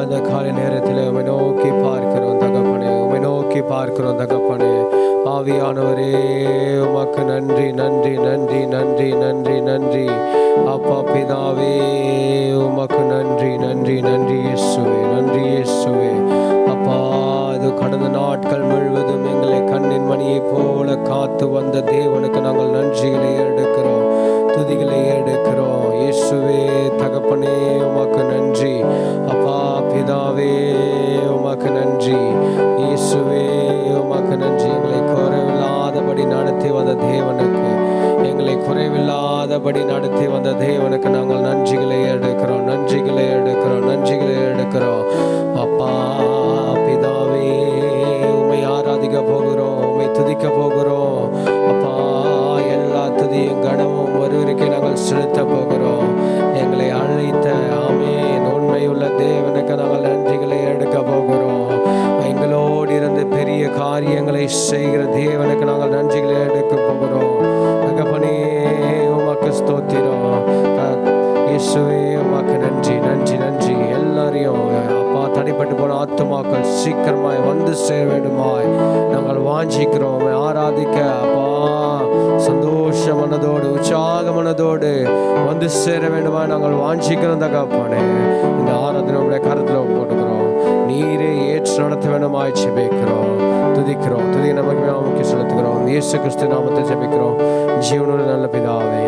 இந்த காலை நேரத்தில் உம்மை நோக்கி பார்க்கிறோம் தகப்பனே, உம்மை நோக்கி பார்க்கிறோம் தகப்பனே. ஆவியானவரே உமக்கு நன்றி நன்றி நன்றி நன்றி நன்றி நன்றி அப்பா பிதாவே, உமக்கு நன்றி நன்றி நன்றி இயேசுவே, நன்றி இயேசுவே. அப்பா இது கடந்த நாட்கள் முழுவதும் எங்களை கண்ணின் மணியை போல காத்து வந்த தேவனுக்கு நாங்கள் நன்றிகளை எடுக்கிறோம், துதிகளை எடுக்கிறோம். இயேசுவே தகப்பனே உமக்கு நன்றி. அப்பா பிதாவே உமக்கு நன்றி. இயேசுவே உமக்கு நன்றி. எங்களை குறைவில்லாதபடி நடத்தி வந்த தேவனுக்கு, எங்களை குறைவில்லாதபடி நடத்தி வந்த தேவனுக்கு நாங்கள் நன்றிகளை எடுக்கிறோம், நன்றிகளை எடுக்கிறோம், நன்றிகளை எடுக்கிறோம். அப்பா பிதாவே உம்மை ஆராதிக்க போகிறோம், உம்மை துதிக்க போகிறோம். அப்பா எல்லா துதியும் கனமும் ஒருவருக்கே நாங்கள் செலுத்த போகிறோம். எங்களை அழைத்த ஆமென் உண்மையுள்ள தேவனுக்கு நாங்கள் நன்றிகளை எடுக்க போகிறோம். எங்களோடு இருந்து பெரிய காரியங்களை செய்கிற தேவனுக்கு நாங்கள் நன்றிகளை எடுக்க போகிறோம். தகப்பனே உமக்கு ஸ்தோத்திரம். இயேசுவே உமக்கு நன்றி நன்றி நன்றி. எல்லாரையும் அப்பா தடைப்பட்டு போன ஆத்துமாக்கள் சீக்கிரமாய் வந்து சேர வேண்டுமாய் நாங்கள் வாஞ்சிக்கிறோம். ஆராதிக்க அப்பா சந்தோஷ மனதோடு உற்சாக மனதோடு வந்து சேர வேண்டுமா நாங்கள் வாஞ்சிக்கிறோம் தகப்பனே. இந்த ஆராதனை கருத்தில் போட்டுக்கிறோம். நீரே ஏற்று நடத்த வேண்டுமாய் ஜெபிக்கிறோம், துதிக்கிறோம். துதி நமக்கு நமக்கு செலுத்துகிறோம். இயேசு கிறிஸ்து நாமத்தில் ஜெபிக்கிறோம் ஜீவனுள்ள நல்ல பிதாவே,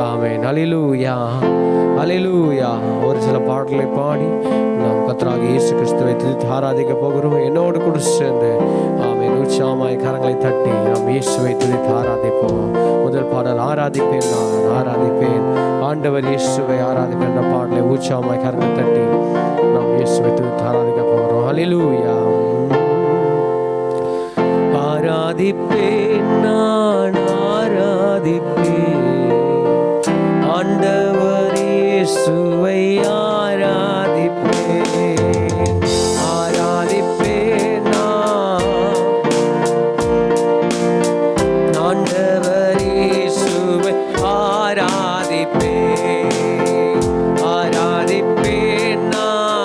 ஆமென். அல்லேலூயா அல்லேலூயா. ஒரு சில பாடல்களை பாடி நாம் கர்த்தராகிய இயேசு கிறிஸ்துவை துதித்து ஆராதிக்க போகிறோம். என்னோடு கூட சேர்ந்து ஆமென் உற்சாகமாய் கரங்களை தட்டி நாம் இயேசுவை துதித்து ஆராதிப்போம். முதல் பாடல் ஆராதிப்பேன் நான் ஆராதிப்பேன், ஆண்டவர் இயேசுவை ஆராதிப்பேன் என்ற பாடலை உற்சாகமாய் கரங்களை தட்டி நாம் இயேசுவை துதித்து ஆராதிக்க போகிறோம். அல்லேலூயா. ஆராதிப்பேன் நான் ஆராதிப்பேன், ஆண்டவர் இயேசுவை ஆராதிப்பேன், ஆராதிப்பேன் நான் ஆண்டவர் இயேசுவை ஆராதிப்பேன், ஆராதிப்பேன் நான்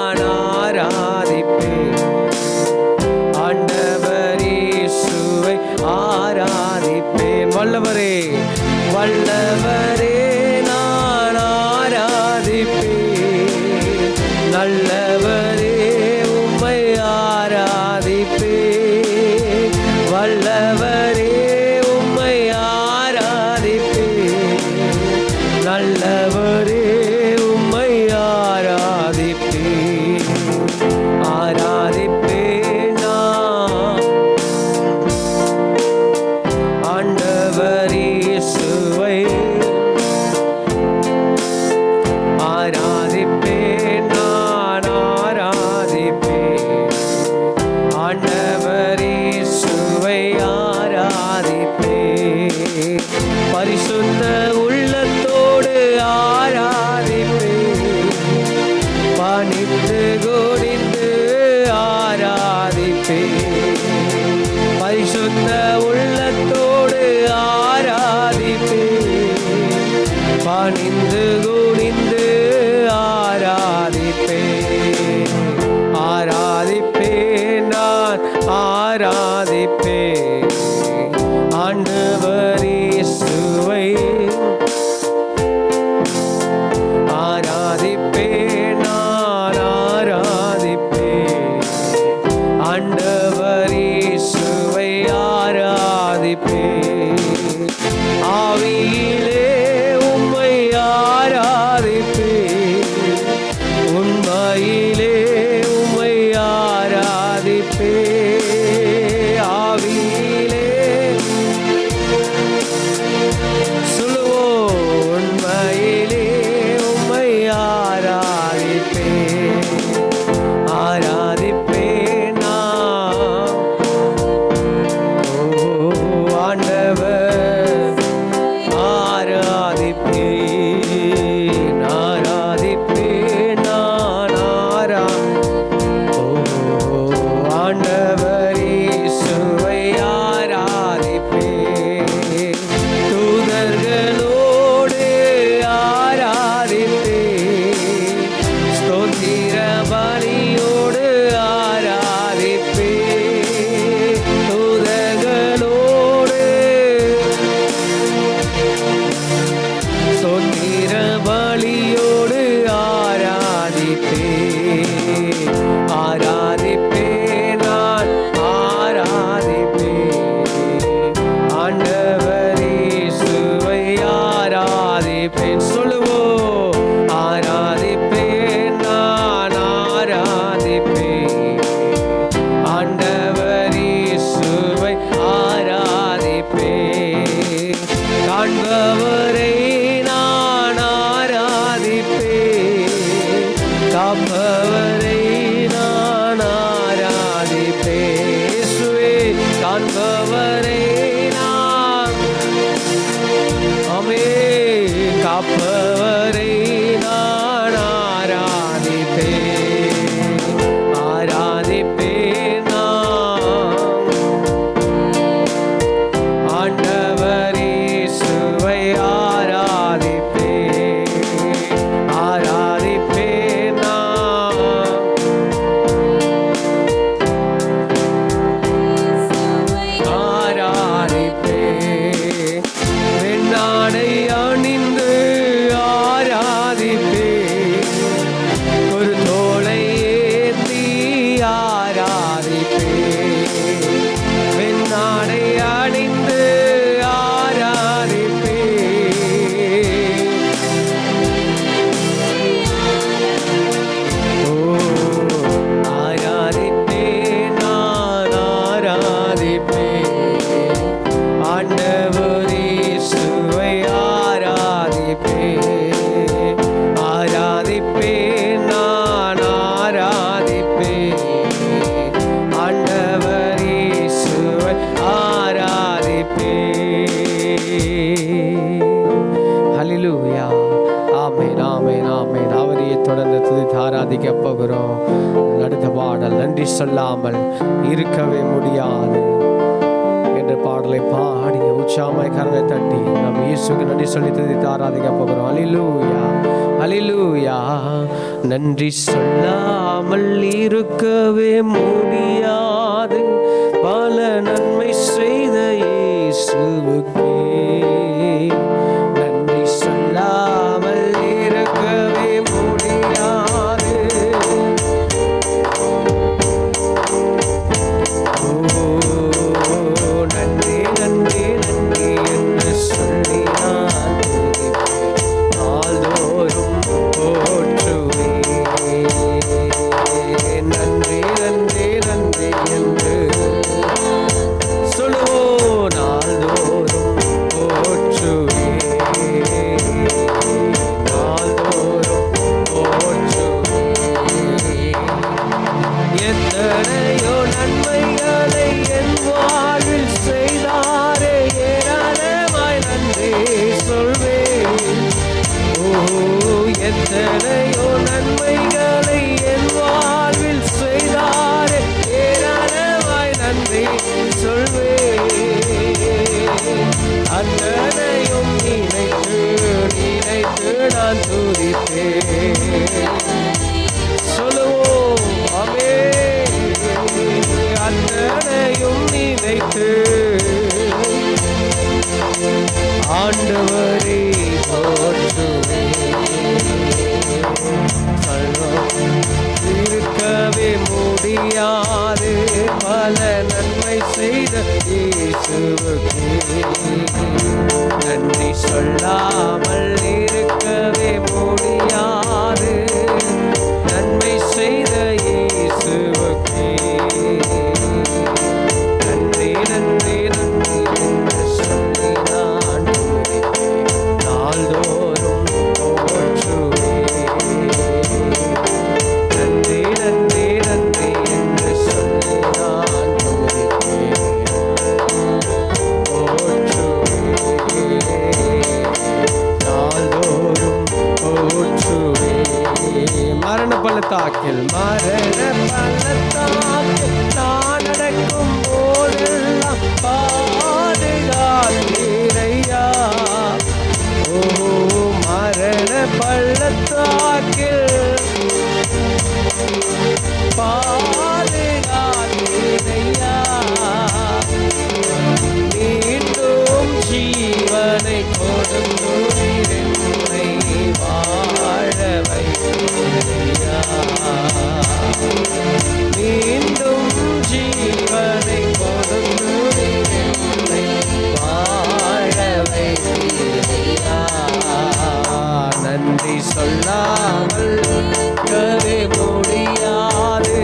ஆராதிக்க போகிறோம். அடுத்த பாடல் நன்றி சொல்லாமல் இருக்கவே முடியாது என்ற பாடலை பாடி உற்சாகமாய் கரங்களை தட்டி நாம் இயேசுக்கு நன்றி சொல்லி துதித்து ஆராதிக்க போகிறோம். அல்லேலூயா அல்லேலூயா. நன்றி சொல்லாமல் இருக்கவே முடியாது பல நன்மை செய்த இயேசுவுக்கே. நன்றி சொல்லாமல் இருக்கவே முடியாது. நன்றி நன்றி நன்றி என்று சொல்லி நான் நாள்தோறும் போற்றுவேன். நன்றி நன்றி நன்றி என்று சொல்லுவோம். நாள்தோறும் போற்றுவேன். நாள்தோறும் போற்றுவேன். எத்தனையோ நன்மைகளை என் வாழ்வில் செய்தாரே, ஏராளமாய் நன்றி சொல்வேன். ஓ, எத்தனையோ நன்மைகளை என் வாழ்வில் செய்தாரே, ஏராளமாய் நன்றி சொல்வேன். அத்தனையும் நினைத்து நினைத்து நான் துதிப்பேன். சொல்லுவோம் ஆமென். அத்தனையும் நினைத்து ஆண்டவரே போற்றுவேன். இருக்கவே முடியாது பல நன்மை செய்த இயேசுவுக்கே. நன்றி சொல்லாமல் இருக்கவே முடியாது நன்மை செய்த இயேசுவுக்கே. நன்றி நன்றி நன்றி என்று சொல்லி நான் நாள்தோறும் போற்றுவேன். நன்றி நன்றி நன்றி என்று சொல்லி நான் நாள்தோறும் போற்றுவேன். மரண பள்ளத்தாக்கில் நான் நடக்கும் போதெல்லாம் பாதுகாத்தீரையா. ஓ, மரண பள்ளத்தாக்கில் பாதுகாத்தீரையா. மீண்டும் ஜீவனை கொடுத்து என்னை வாழ வைத்தீரையா. மீண்டும் ஜீவனை கொடுத்து என்னை வாழ வைத்தீரையா. நன்றி சொல்லாமல் இருக்கவே முடியாது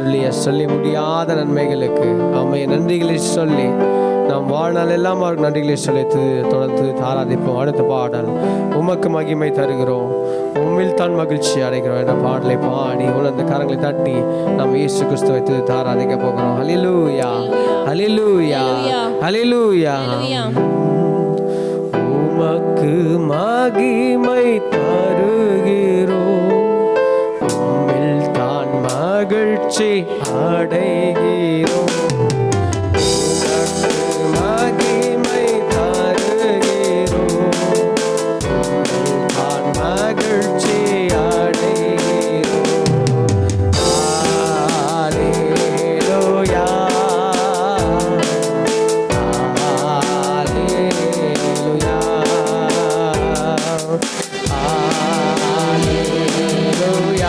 அருளிய சொல்லி முடியாத நன்மைகளுக்கு அம்மைய நன்றிகளை சொல்லி நாம் வாழ்நாள் எல்லாம் அவருக்கு நன்றிகளை சொல்லி தொடர்ந்து ஆராதிப்போம். அடுத்த பாடல் உமக்கு மகிமை தருகிறோம், உம்மில் தான் மகிழ்ச்சி அடைகிறோம் என்ற பாடலை பாடி உணர்ந்து கரங்களை தட்டி நாம் இயேசு கிறிஸ்துவை ஆராதிக்க போகிறோம். ஹல்லேலூயா, ஹல்லேலூயா, ஹல்லேலூயா. உமக்கு மகிமை தருகிறோம், உம்மில் தான் மகிழ்ச்சி அடைகிறோம். மகிமை தருகிறோம், உம்மில் தான் மகிழ்ச்சி அடைகிறோம். ஹல்லேலூயா, ஹல்லேலூயா, ஹல்லேலூயா.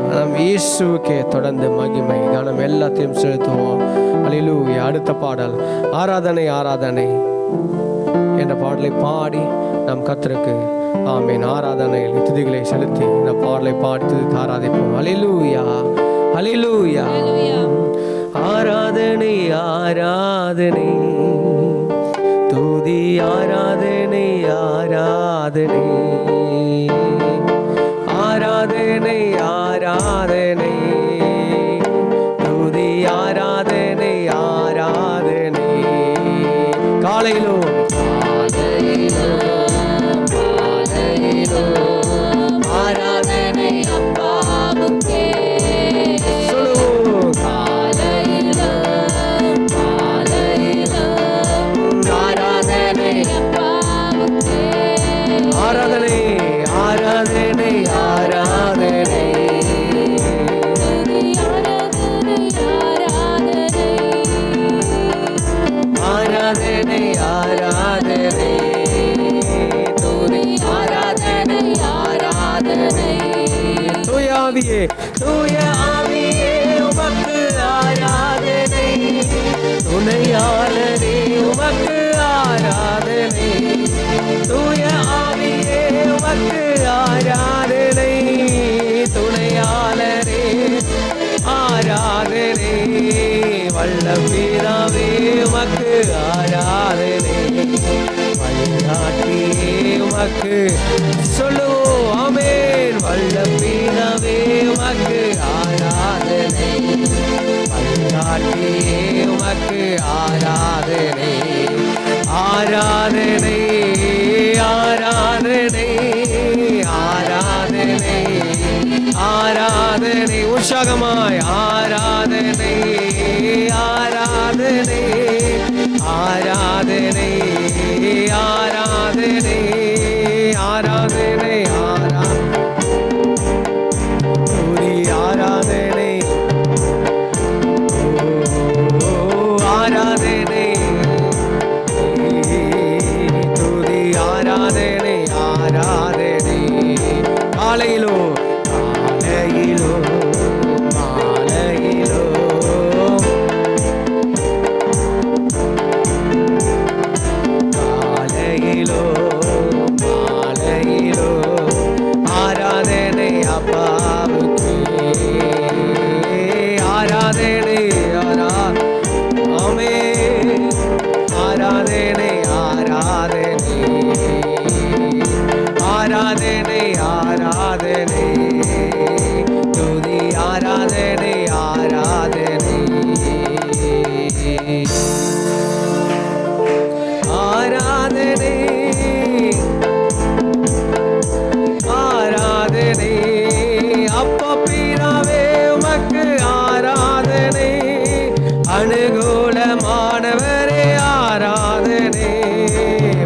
நம் இயேசுவுக்கே தொடர்ந்து மகிமை கனம் எல்லாத்தையும் செலுத்துவோம். அல்லேலூயா. அடுத்த பாடல் ஆராதனை ஆராதனை என்ற பாடலை பாடி நாம் கர்த்தருக்கு ஆமென் ஆராதனையில் துதிகளை செலுத்தி இந்த பாடலை பாடி துதித்து ஆராதிப்போம். அல்லேலூயா அல்லேலூயா. ஆராதனை ஆராதனை துதி ஆராதனை ஆராதனை ஆராதனை ஆராதனை துதி ஆராதனை ஆராதனை காலையிலும் ஆராதனை அப்பாவுக்கே ஆராதனை ஆராதனை ஆராதனை ஆராதனை ஆராதனை துதி ஆராதனை ஆராதனை தூய ஆவியே தூய ஆவியே உமக்கு ஆராதனை துணையாளரே உமக்கு ஆராதனை தூய ஆவியே உமக்கு ஆராதனை துணையாளரே ஆராதனை வல்லபிதாவே உமக்கு ஆராதனை வழிகாட்டியே உமக்கு சொல்லுவோம் ஆமென் வல்லபிதாவே உமக்கு ஆராதனை வழிகாட்டியே உமக்கு ஆராதனை ஆராதனை ஆராதனை ஆராதனை ஆராதனை உற்சாகமாய் ஆராதனை ஆராதனை ஆராதனை ஆராதனை ஆராதனை துதி ஆராதனை ஆராதனை துதி ஆராதனை ஆராதனை காலையிலோ காலையிலோ மாலையிலோ காலையிலோ மாலையிலோ ஆராதனை அப்பாவுக்கே ஆராதனை ஆமென் ஆராதனை ஆராதனை ஆராதனை ஆராதனை துதி ஆராதனை ஆராதனை ஆராதனை ஆராதனை அப்பா பிதாவே உமக்கு ஆராதனை அனுகூலமானவரே ஆராதனை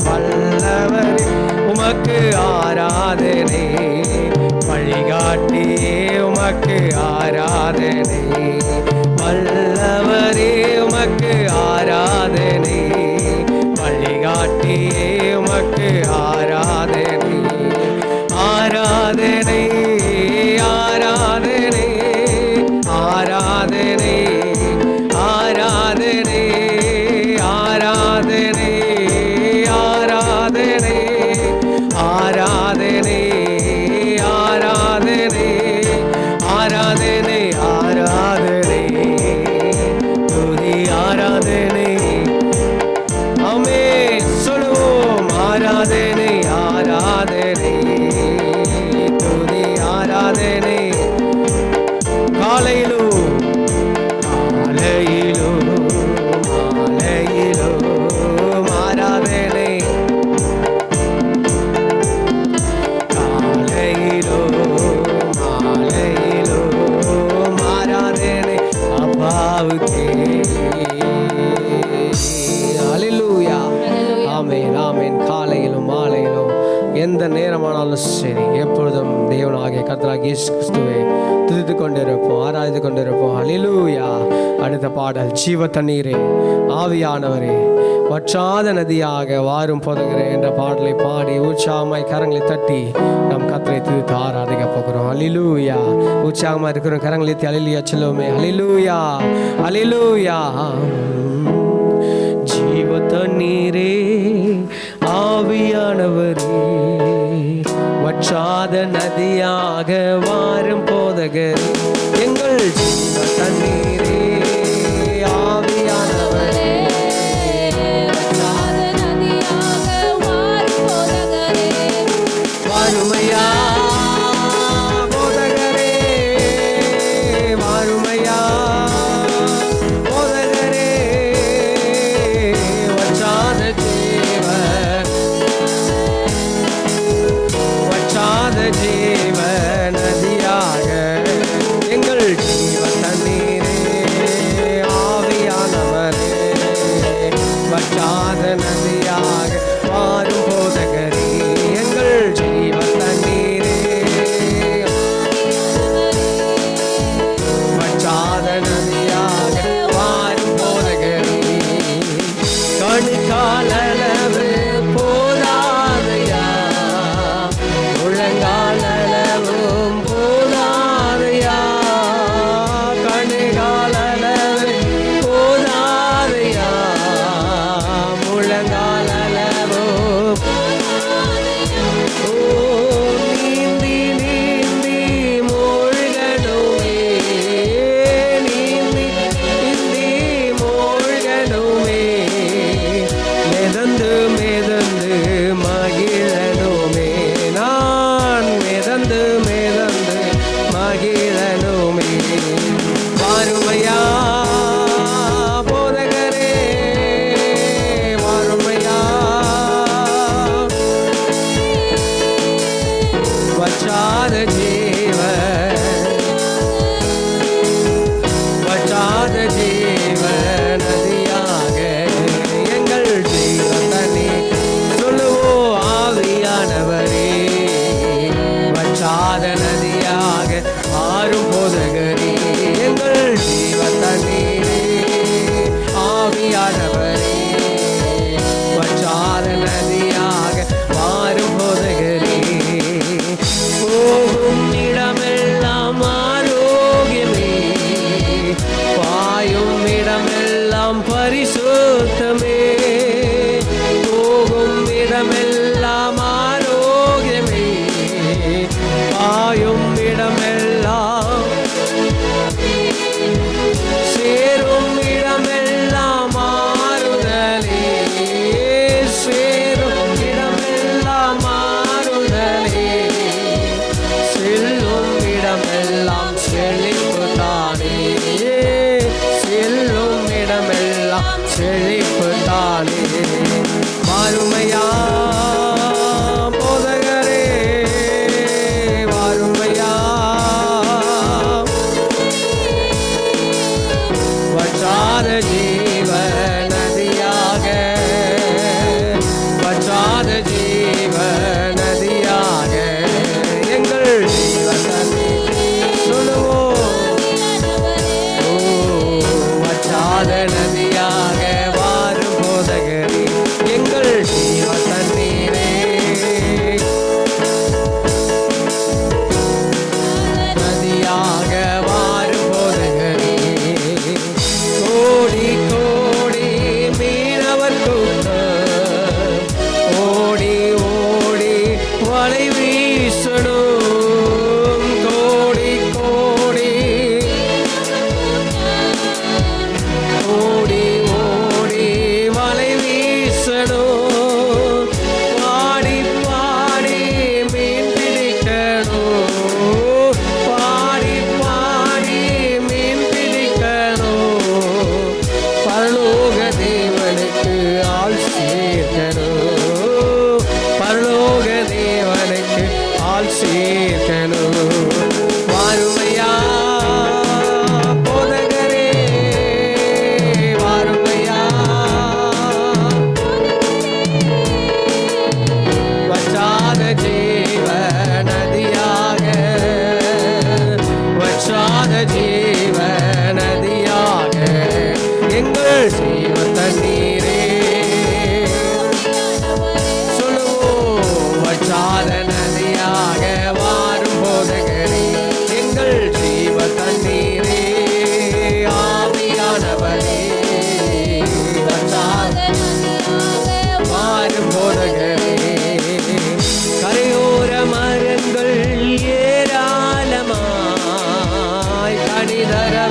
வல்லவரே உமக்கு ஆராதனை வழிகாட்டியே உமக்கு ஆராதனை வல்லவரே உமக்கு ஆராதனை வழிகாட்டியே உமக்கு ஆராதனை ஆராதனை ஆராதனை ஆராதனை ஆராதனை ஆராதனை ஆராதனை ஆராதனை ஆராதனை ஆராதனை ஆராதனை துதி ஆராதனை ஆமென் சொல்லுவோம் ஆராதனை ஆராதனை துதி ஆராதனை காலையிலோ காலையிலோ மாலையிலோ ஆராதனை காலையிலோ மாலையிலோ ஆராதனை அப்பாவுக்கே அல்லேலூயா ஆமென் ஆமென் காலையிலும் மாலையிலும் எந்த நேரமானாலும் சரி எப்பொழுதும் தேவனாகிய கர்த்தராகிய இயேசு கிறிஸ்துவை துதித்து கொண்டிருப்போம், ஆராய்ந்து கொண்டிருப்போம். ஹல்லேலூயா. அடுத்த பாடல், ஜீவ தண்ணீரே ஆவியானவரே வற்றாத நதியாக வாரும் போதகரே என்ற பாடலை பாடி உற்சாகமாய் கரங்களை தட்டி நாம் கர்த்தரை துதித்து ஆராதிக்க போகிறோம். ஹல்லேலூயா. உற்சாகமாக இருக்கிற கரங்களை தட்டி ஹல்லேலூயா சொல்லுவோமே. ஹல்லேலூயா, ஹல்லேலூயா. ஜீவ தண்ணீரே ஆவியானவரே வற்றாத நதியாக வாரும் போதகரே எங்கள் ஜீவ தண்ணீரே ஆவியானவரே வற்றாத நதியாக வாரும் போதகரே வாருமையா போதகரே வாருமையா போதகரே வற்றாத ஜீவ நதியாக எங்கள் ஜீவ தண்ணீரே ஆவியானவரே வற்றாத நதியாக வாரும் போதகரே எங்கள் ஜீவ தண்ணீரே வற்றாத நதியாக வாரும் போதகரே கணுக்காலளவு போதாதையா முழங்காலளவும் போதாதையா கணுகாலளவு போதாதையா முழங்காலளவும் நீந்தி நீந்தி மூழ்கணுமே நீந்தி நீந்தி மூழ்கணுமே மிதந்து மிதந்து மகிழனுமே நான் மிதந்து மிதந்து மகிழனுமே வாருமையா போதகரே வாருமையா வற்றாத ஜீவ வற்றாத ஜீவ நதியாக எங்கள் ஜீவ தண்ணீர் சொல்லுவோம் ஆவியானவரே வற்றாத நதியாக ஆறும் போதகரே எங்கள் ஜீவ தண்ணீரே ஆவியானவரே வற்றாத நதியாக மாறும் போதகரே போகும் இடமெல்லாம் ஆரோக்கியமே பாயும் இடமெல்லாம் பரிசுத்தமே போகும் இடமெல்லாம் ஆரோக்கியமே பாயும் இடமெல்லாம் சேரும் இடமெல்லாம் மாறுதலே சேரும் இடமெல்லாம் மாறுதலே செல்லும் இடமெல்லாம் செழிப்பு தானே செல்லும் இடமெல்லாம் செழிப்பு தானே வாருமையா போதகரே வாருமையா வற்றாத ஜீவ நதியாக வற்றாத ஜீவ நதியாக எங்கள் ஜீவ தண்ணீர் சொல்லுவோம் வற்றாத நதியாக வாரும் போதகரே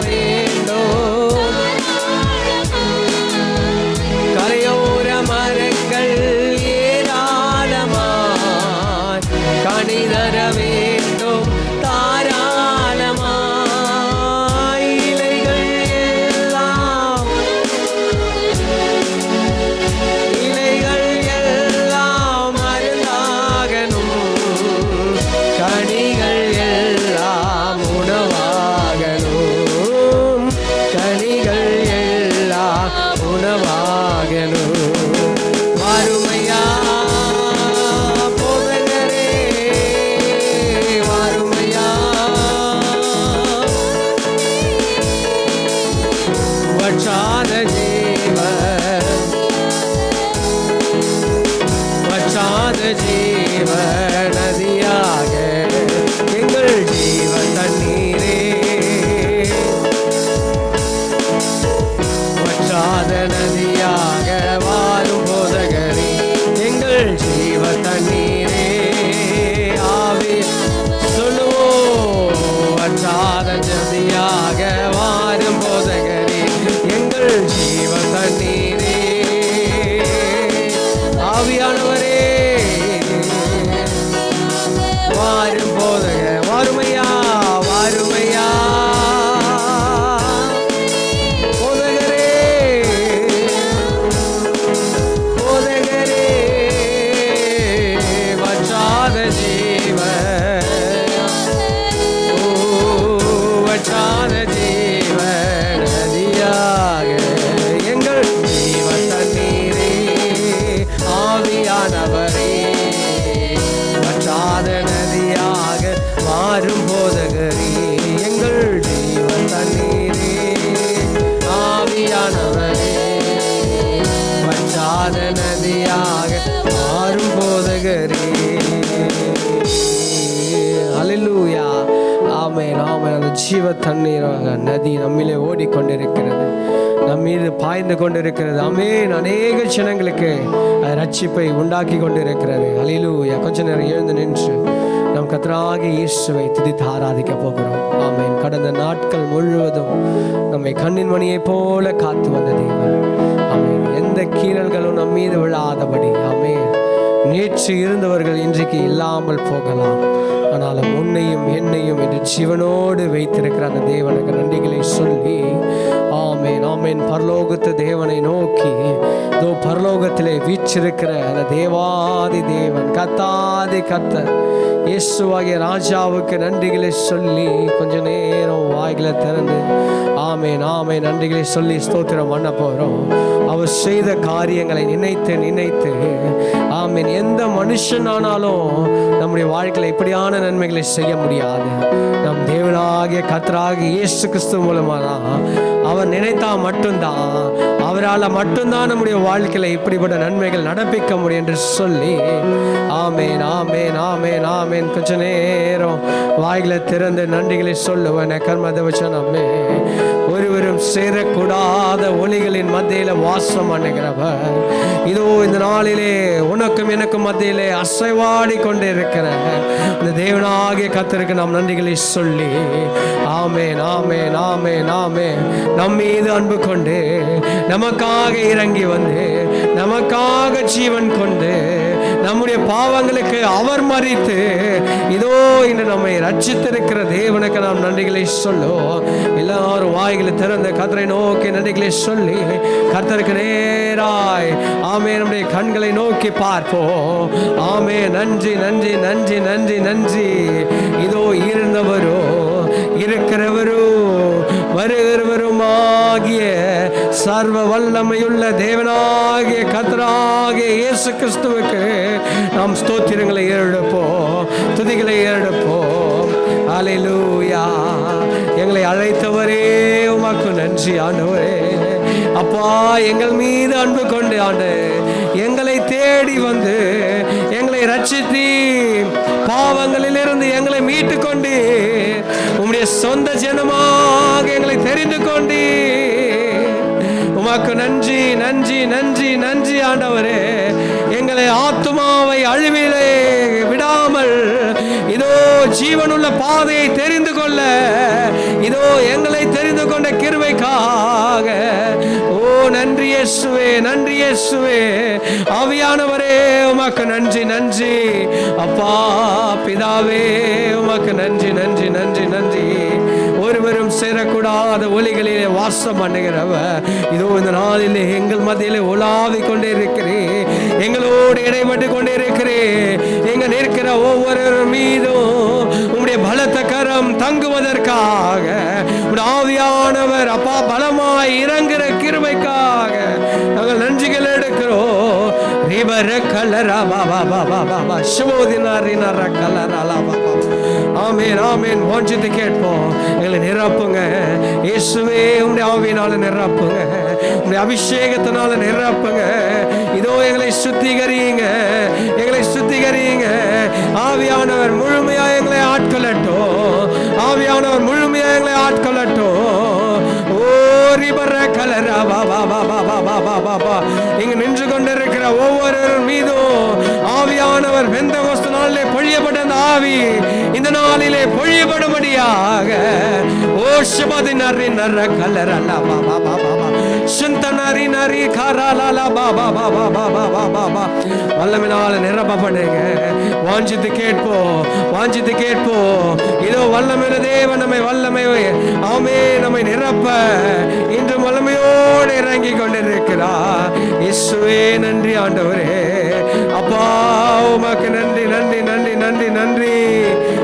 வேண்டும். கரையோர மரங்கள் ஏராளமாய் கனி தர வேண்டும் தாராளமாய். இலைகள் எல்லாம் மருந்தாகணும், கனிகள் எல்லாம் உணவாகணும், கனிகள் எல்லாம் உணவாகணும். வாருமையா போதகரே, வாருமையா வற்றாத ஜீவன், வற்றாத ஜீவ நதியாக எங்கள் ஜீவ தண்ணீரே, வற்றாத நதியாக வாரும் போதகரே எங்கள் ஜீவ தண்ணீரே. ஆவி சொல்லுவோம், வற்றாத நதியாக வாரும் போதகரே எங்கள் ஜீவ தண்ணீரே. ஆவியானவரே வாரும் போதக, வாருமையா வாருமையா போதகரே, போதகரே வற்றாத ஜீவ, வற்றாத ஜீவ நதியாக எங்கள் ஜீவ தண்ணீரே. ஆவியானவரே வற்றாத நதியாக மாறும் போதகரே எங்கள் ஜீவ தண்ணீரே. ஆவியானவரே வற்றாத நதியாக மாறும் போதகரே. அல்லேலூயா. ஆமென் ஆமென். அந்த ஜீவ தண்ணீராக நதி நம்மிலே ஓடிக்கொண்டிருக்கிறது, நம் மீது பாய்ந்து கொண்டிருக்கிறது. ஆமென். அநேக ஜனங்களுக்கு ரட்சிப்பை உண்டாக்கி கொண்டிருக்கிறது. அல்லேலூயா. கொஞ்ச நேரம் எழுந்து நின்று நம் கர்த்தராகிய இயேசுவை துதித்து ஆராதிக்க போகிறோம். ஆமென். கடந்த நாட்கள் முழுவதும் நம்மை கண்ணின் மணியைப் போல காத்து வந்த தேவன். ஆமென். எந்த கீறல்களும் நம் மீது விழாதபடி. ஆமென். நேற்று இருந்தவர்கள் இன்றைக்கு இல்லாமல் போகலாம், ஆனாலும் உன்னையும் என்னையும் என்று ஜீவனோடு வைத்திருக்கிற அந்த தேவனுக்கு நன்றிகளை சொல்லி, ஆமென் ஆமென். பரலோகத்து தேவனை நோக்கி, இதோ பரலோகத்திலே வீற்றிருக்கிற அந்த தேவாதி தேவன், கத்தாதி கர்த்தர் இயேசுவாகிய ராஜாவுக்கு நன்றிகளை சொல்லி கொஞ்ச நேரம் வாய்களை திறந்து ஆமென் ஆமென் நன்றிகளை சொல்லி ஸ்தோத்திரம் பண்ண போகிறோம். அவர் செய்த காரியங்களை நினைத்து நினைத்து ஆமென். எந்த மனுஷனானாலும் நம்முடைய வாழ்க்கையில் இப்படியான நன்மைகளை செய்ய முடியாது. நம் தேவனாகிய கர்த்தராகிய இயேசு கிறிஸ்து மூலமாக அவர் நினைத்தா மட்டும்தான், அவரால் மட்டும்தான் நம்முடைய வாழ்க்கையில் இப்படிப்பட்ட நன்மைகள் நடப்பிக்க முடியும் என்று சொல்லி ஆமென் ஆமென் ஆமென் ஆமென். கொஞ்ச நேரம் வாய்களை திறந்து நன்றிகளை சொல்லுவேன். கர்மதவச்சனமே, ஒருவரும் சேரக்கூடாத ஒளிகளின் மத்தியில வாசம் பண்ணுகிறவர், இதோ இந்த நாளிலே உனக்கும் எனக்கும் மத்தியிலே அசைவாடி கொண்டு இருக்கிற இந்த தேவனாகிய கர்த்தருக்கு நாம் நன்றிகளை சொல்லி ஆமென் ஆமென் ஆமென் ஆமென். நம் மீது அன்பு கொண்டு நமக்காக இறங்கி வந்து நமக்காக ஜீவன் கொண்டு நம்முடைய பாவங்களுக்கு அவர் மரித்து இதோ இன்று நம்மை ரட்சித்திருக்கிற தேவனுக்கு நாம் நன்றிகளை சொல்லுவோம். எல்லாரும் வாய்களை திறந்த கர்த்தரை நோக்கி நன்றிகளை சொல்லி கர்த்தருக்கு நேராய் ஆமே நம்முடைய கண்களை நோக்கி பார்ப்போம். ஆமே, நன்றி நன்றி நன்றி நன்றி நன்றி. இதோ இருந்தவரோ இருக்கிறவரோ வருகிறவருமாகிய சர்வ வல்லமையுள்ள தேவனாகிய கர்த்தராகிய இயேசு கிறிஸ்துவுக்கு நாம் ஸ்தோத்திரங்களை ஏறெடுப்போம், துதிகளை ஏறெடுப்போம். அல்லேலூயா. எங்களை அழைத்தவரே உமக்கு நன்றி ஆண்டவரே. அப்பா, எங்கள் மீது அன்பு கொண்டு ஆண்டு எங்களை தேடி வந்து எங்களை ரட்சித்து பாவங்களிலிருந்து எங்களை மீட்டு கொண்டு உம்முடைய சொந்த ஜனமாக எங்களை தெரிந்து கொண்டு உமக்கு நன்றி நன்றி நன்றி நன்றி ஆண்டவரே. எங்களை ஆத்துமாவை அழிவிலே விடாமல் இதோ ஜீவனுள்ள பாதையை தெரிந்து கொள்ள இதோ எங்களை தெரிந்து கிருபைக்காக. ஓ நன்றி இயேசுவே, நன்றி இயேசுவே. ஆவியானவரே உமக்கு நன்றி, நன்றி அப்பா பிதாவே உமக்கு நன்றி, நன்றி, நன்றி, நன்றி. ஒருவரும் சேரக்கூடாத ஒலிகளிலே வாசம் பண்ணுகிறவர் இதோ இந்த நாளிலே எங்கள் மத்தியிலே உலாவிக் கொண்டே இருக்கிறேன், எங்களோடு இடைப்பட்டு கொண்டே இருக்கிறேன். எங்க நிற்கிற ஒவ்வொரு மீதும் உம்முடைய பலத்த கரம் தங்குவதற்காக, உம்முடைய ஆவியானவர் அப்பா பலமாய் இறங்குற கிருபைக்காக நாங்கள் நன்றிகள் எடுக்கிறோம். ரிவர கலரா பாபா பாபா பாபா சிவோதினாரினார கலரா பாபா. ஆமேன், ஆமேன். வாஞ்சித்து கேட்போம். எங்களை நிரப்புங்க இயேசுவே, உம்முடைய ஆவியினால நிரப்புங்க, உம்முடைய அபிஷேகத்தினால நிரப்புங்க. இதோ எங்களை சுத்திகரிங்க, எங்களை சுத்திகரிங்க. ஆவியானவர் முழுமையா எங்களை ஆட்கொள்ளட்டும், ஆவியானவர் முழுமையா எங்களை ஆட்கொள்ளட்டும். ஓ ரிபர கலரா பாபா பாபா பாபா பாபா பா. இங்கு நின்று கொண்டிருக்கிற ஒவ்வொரு மீதும் ஆவியானவர் பெந்தெகோஸ்து நாளிலே பொழியப்பட்ட அந்த ஆவி இந்த நாளிலே பொழியப்படும்படியாக. ஓ ஷபதி நரி நர கலரலா பாபா பாபா சிந்தனரி நரி கரலலா பாபா பாபா பாபா பாபா. வல்லமையினால நிரப்பப்படுங்க. வாஞ்சித்து கேட்போம், வாஞ்சித்து கேட்போம். இதோ வல்லமையுள்ள தேவன் நம்மை வல்லமை ஆமே நம்மை நிரப்ப இன்று வல்லமையோடு இறங்கி கொண்டிருக்கிறார். இயேசுவே நன்றி ஆண்டவரே. அப்பா உமக்கு நன்றி, நன்றி, நன்றி, நன்றி, நன்றி.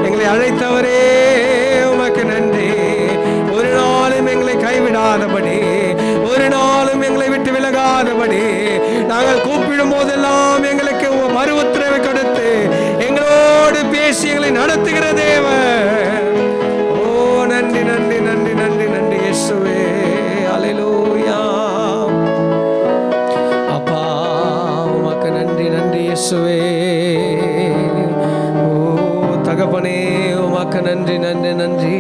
எங்களை அழைத்தவரே உமக்கு நன்றி. ஒரு நாளும் எங்களை கைவிடாதபடி, ஒரு நாளும் எங்களை விட்டு விலகாதபடி, நாங்கள் கூப்பிடும் போதெல்லாம் எங்களுக்கு மறு உத்தரவை கொடுத்து எங்களோடு பேசி எங்களை நடத்துகிற தேவன். ஓ நன்றி, நன்றி, நன்றி, நன்றி, நன்றி இயேசுவே. அல்லேலூயா. அப்பா உமக்கு நன்றி, நன்றி இயேசுவே. ஓ தகப்பனே உமக்கு நன்றி, நன்றி, நன்றி.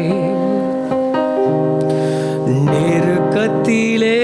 நெருக்கத்திலே